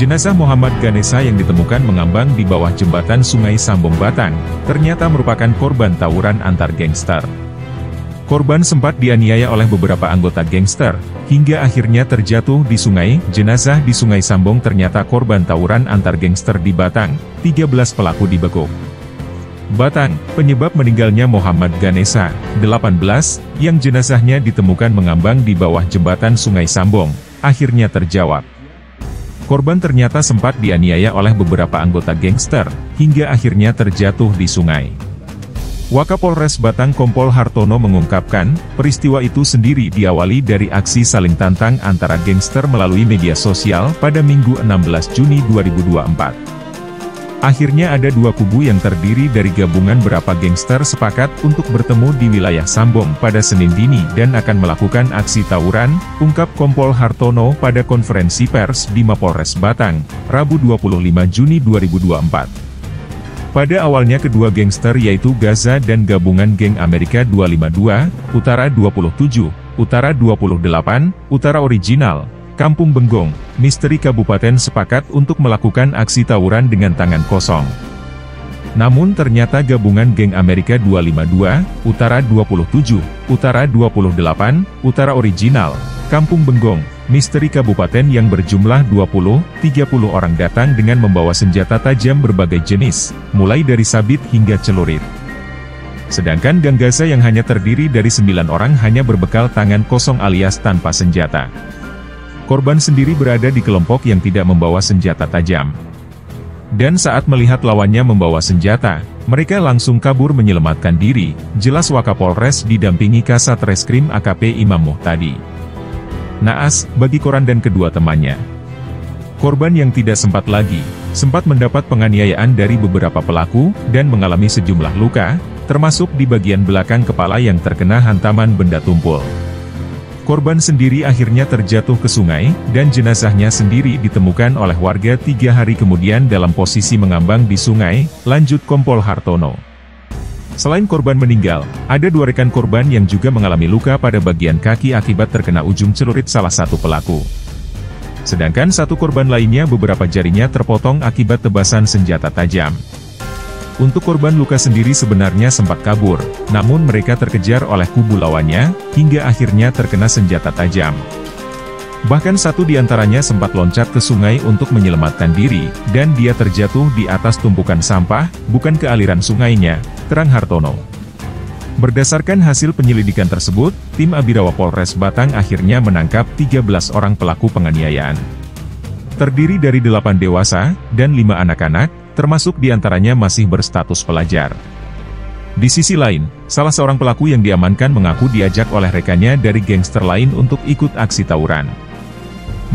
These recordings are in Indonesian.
Jenazah Muhammad Ganesha yang ditemukan mengambang di bawah jembatan Sungai Sambong Batang, ternyata merupakan korban tawuran antar gangster. Korban sempat dianiaya oleh beberapa anggota gangster, hingga akhirnya terjatuh di sungai. Jenazah di Sungai Sambong ternyata korban tawuran antar gangster di Batang, 13 pelaku dibekuk. Batang, penyebab meninggalnya Muhammad Ganesha, 18, yang jenazahnya ditemukan mengambang di bawah jembatan Sungai Sambong, akhirnya terjawab. Korban ternyata sempat dianiaya oleh beberapa anggota gangster, hingga akhirnya terjatuh di sungai. Wakapolres Batang Kompol Hartono mengungkapkan, peristiwa itu sendiri diawali dari aksi saling tantang antara gangster melalui media sosial pada Minggu 16 Juni 2024. Akhirnya ada dua kubu yang terdiri dari gabungan berapa gangster sepakat untuk bertemu di wilayah Sambong pada Senin dini dan akan melakukan aksi tawuran, ungkap Kompol Hartono pada konferensi pers di Mapolres Batang, Rabu 25 Juni 2024. Pada awalnya kedua gangster yaitu Gaza dan gabungan geng Amerika 252, Utara 27, Utara 28, Utara Original, Kampung Benggong, Misteri Kabupaten sepakat untuk melakukan aksi tawuran dengan tangan kosong. Namun ternyata gabungan geng Amerika 252, Utara 27, Utara 28, Utara Original, Kampung Benggong, Misteri Kabupaten yang berjumlah 20-30 orang datang dengan membawa senjata tajam berbagai jenis, mulai dari sabit hingga celurit. Sedangkan Gang Gaza yang hanya terdiri dari 9 orang hanya berbekal tangan kosong alias tanpa senjata. Korban sendiri berada di kelompok yang tidak membawa senjata tajam. Dan saat melihat lawannya membawa senjata, mereka langsung kabur menyelamatkan diri, jelas Wakapolres didampingi Kasat Reskrim AKP Imam Muhtadi. Naas, bagi Koran dan kedua temannya. Korban yang tidak sempat mendapat penganiayaan dari beberapa pelaku, dan mengalami sejumlah luka, termasuk di bagian belakang kepala yang terkena hantaman benda tumpul. Korban sendiri akhirnya terjatuh ke sungai, dan jenazahnya sendiri ditemukan oleh warga 3 hari kemudian dalam posisi mengambang di sungai, lanjut Kompol Hartono. Selain korban meninggal, ada 2 rekan korban yang juga mengalami luka pada bagian kaki akibat terkena ujung celurit salah satu pelaku. Sedangkan 1 korban lainnya beberapa jarinya terpotong akibat tebasan senjata tajam. Untuk korban luka sendiri sebenarnya sempat kabur, namun mereka terkejar oleh kubu lawannya, hingga akhirnya terkena senjata tajam. Bahkan 1 di antaranya sempat loncat ke sungai untuk menyelamatkan diri, dan dia terjatuh di atas tumpukan sampah, bukan ke aliran sungainya, terang Hartono. Berdasarkan hasil penyelidikan tersebut, tim Abirawa Polres Batang akhirnya menangkap 13 orang pelaku penganiayaan. Terdiri dari 8 dewasa, dan 5 anak-anak, termasuk diantaranya masih berstatus pelajar. Di sisi lain, salah seorang pelaku yang diamankan mengaku diajak oleh rekannya dari gangster lain untuk ikut aksi tawuran.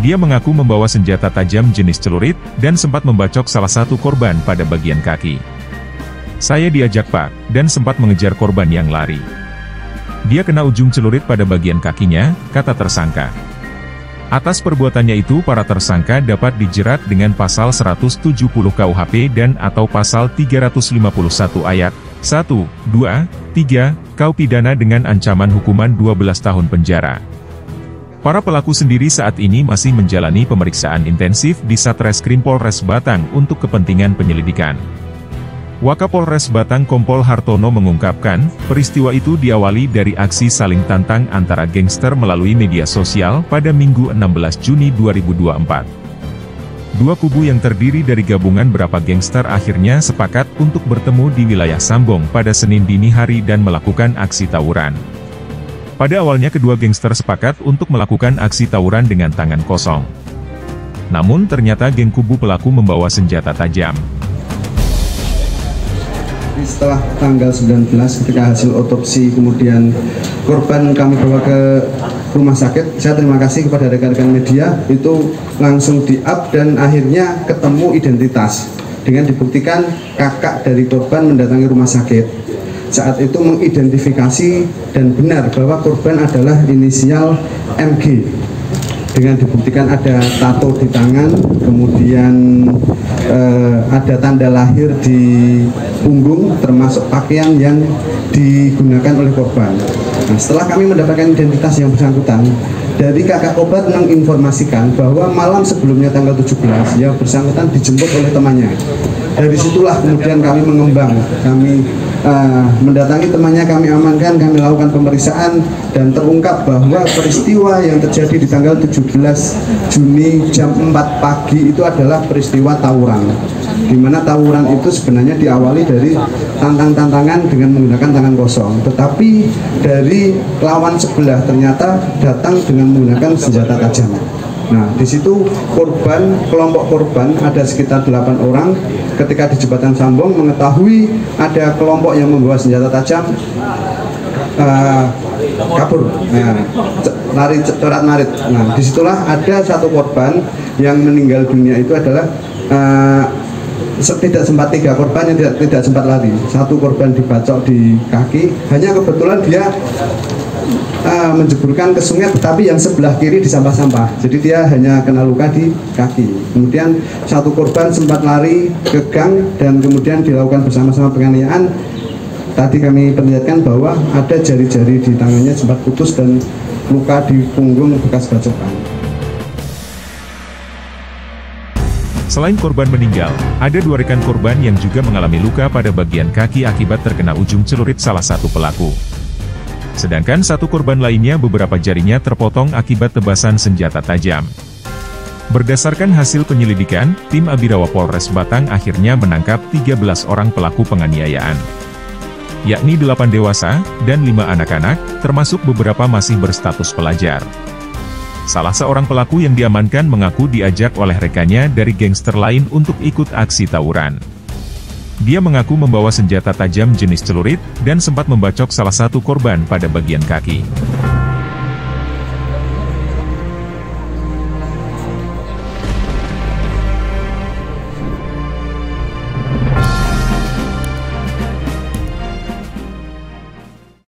Dia mengaku membawa senjata tajam jenis celurit, dan sempat membacok salah satu korban pada bagian kaki. "Saya diajak Pak, dan sempat mengejar korban yang lari. Dia kena ujung celurit pada bagian kakinya," kata tersangka. Atas perbuatannya itu para tersangka dapat dijerat dengan pasal 170 KUHP dan atau pasal 351 ayat 1, 2, 3, KUH pidana dengan ancaman hukuman 12 tahun penjara. Para pelaku sendiri saat ini masih menjalani pemeriksaan intensif di Satreskrim Polres Batang untuk kepentingan penyelidikan. Wakapolres Batang Kompol Hartono mengungkapkan, peristiwa itu diawali dari aksi saling tantang antara gangster melalui media sosial pada Minggu 16 Juni 2024. 2 kubu yang terdiri dari gabungan berapa gangster akhirnya sepakat untuk bertemu di wilayah Sambong pada Senin dini hari dan melakukan aksi tawuran. Pada awalnya kedua gangster sepakat untuk melakukan aksi tawuran dengan tangan kosong. Namun ternyata geng kubu pelaku membawa senjata tajam. Setelah tanggal 19 ketika hasil otopsi kemudian korban kami bawa ke rumah sakit, saya terima kasih kepada rekan-rekan media itu langsung di-up dan akhirnya ketemu identitas dengan dibuktikan kakak dari korban mendatangi rumah sakit. Saat itu mengidentifikasi dan benar bahwa korban adalah inisial MG dengan dibuktikan ada tato di tangan, kemudian ada tanda lahir di punggung, termasuk pakaian yang digunakan oleh korban. Nah, setelah kami mendapatkan identitas yang bersangkutan, dari kakak korban menginformasikan bahwa malam sebelumnya tanggal 17 yang bersangkutan dijemput oleh temannya. Dari situlah kemudian kami mengembang, kami mendatangi temannya, kami amankan, kami lakukan pemeriksaan, dan terungkap bahwa peristiwa yang terjadi di tanggal 17 Juni jam 4 pagi itu adalah peristiwa tawuran, di mana tawuran itu sebenarnya diawali dari tantang-tantangan dengan menggunakan tangan kosong, tetapi dari lawan sebelah ternyata datang dengan menggunakan senjata tajam. Nah, di situ kelompok korban ada sekitar 8 orang. Ketika di jembatan Sambong mengetahui ada kelompok yang membawa senjata tajam, kabur, lari corat-marit. Nah, disitulah ada satu korban yang meninggal dunia, itu adalah tidak sempat 3 korban yang tidak sempat lari. Satu korban dibacok di kaki, hanya kebetulan dia menjeburkan ke sungai, tetapi yang sebelah kiri di sampah-sampah, jadi dia hanya kena luka di kaki. Kemudian satu korban sempat lari ke gang dan kemudian dilakukan bersama-sama penganiayaan. Tadi kami perlihatkan bahwa ada jari-jari di tangannya sempat putus dan luka di punggung bekas bacokan. Selain korban meninggal, ada 2 rekan korban yang juga mengalami luka pada bagian kaki akibat terkena ujung celurit salah satu pelaku. Sedangkan satu korban lainnya beberapa jarinya terpotong akibat tebasan senjata tajam. Berdasarkan hasil penyelidikan, tim Abirawa Polres Batang akhirnya menangkap 13 orang pelaku penganiayaan, yakni 8 dewasa dan 5 anak-anak, termasuk beberapa masih berstatus pelajar. Salah seorang pelaku yang diamankan mengaku diajak oleh rekannya dari gangster lain untuk ikut aksi tawuran. Dia mengaku membawa senjata tajam jenis celurit, dan sempat membacok salah satu korban pada bagian kaki.